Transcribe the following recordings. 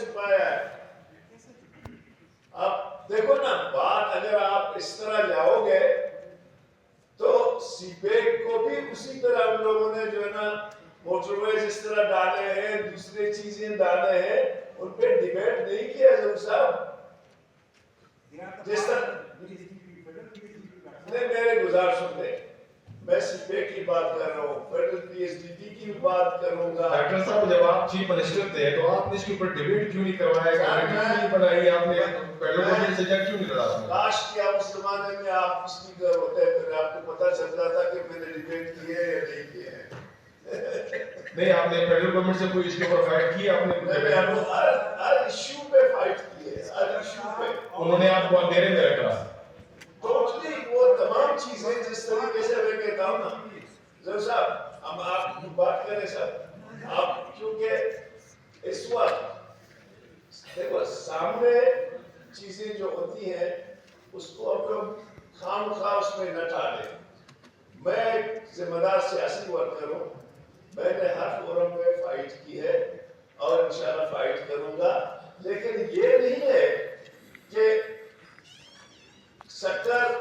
چھپایا ہے. اب دیکھو نا بات اگر آپ اس طرح جاؤ گے تو سی پیک کو بھی اسی طرح ہم لوگوں نے جو ہے نا موٹر ویز اس طرح ڈالے ہیں, دوسرے چیزیں ڈالے ہیں, ان پہ ڈیبیٹ نہیں کیا ضرور صاحب. جس طرح نہیں, میرے گزارش سنتے, میں سی پیک کی بات کر رہا ہوں, federal P S D P کی بات کروں گا. ڈاکٹر صاحب جب آپ چیف منسٹر تھے تو آپ نے اس کے اوپر ڈیبیٹ کیوں نہیں کروایا, کمیٹی کیوں نہیں بنائی, آپ نے فیڈرل گورنمنٹ سے جنگ کیوں نہیں لڑا؟ کاش کیا اس زمانے میں آپ اسپیکر ہوتے پھر آپ کو پتہ چلتا تھا کہ میں نے ڈیبیٹ کی ہے یا نہیں کی ہے. نہیں, آپ نے فیڈرل گورنمنٹ سے کوئی اس کے اوپر فائٹ کی؟ آپ نے ہر ایشو پہ فائٹ کی ہے, ہر ایشو پہ. انہوں نے آپ کو اندھیرے میں رکھا. ٹوٹلی وہ تمام چیزیں جس طریقے سے میں کہتا ہوں نا ضرور صاحب, ہم آپ کی بات کریں صاحب, آپ کیونکہ اس وقت دیکھو سامنے چیزیں جو ہوتی ہیں اس کو ہم لوگ خام خواہ اس میں نہ ڈالیں. میں ایک ذمہ دار سیاسی ورکر ہوں, میں نے ہر فورم پہ فائٹ کی ہے اور انشاءاللہ فائٹ کروں گا, لیکن یہ نہیں ہے کہ سیکٹر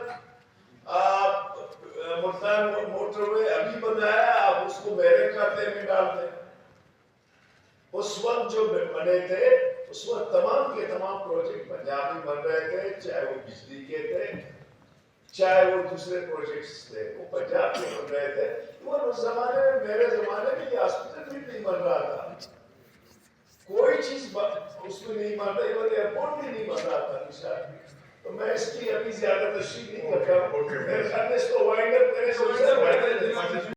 ملتان موٹر وے ابھی بنایا آپ اس کو میرے کھاتے میں ڈال دیں. اس وقت جو بنے تھے اس وقت تمام کے تمام پروجیکٹ پنجاب میں بن رہے تھے, چاہے وہ بجلی کے تھے چاہے وہ دوسرے پروجیکٹس تھے, وہ پنجاب میں بن رہے تھے. وہ اس زمانے میں, میرے زمانے میں یہ ہاسپٹل بھی نہیں بن رہا تھا, کوئی چیز اس میں نہیں بن رہی, اور ایئرپورٹ بھی نہیں بن رہا تھا نشاد بھی. تو میں اس کی ابھی زیادہ تشریح نہیں کرتا ہوں, میرے خیال میں اس کو وائنڈ اپ کریں.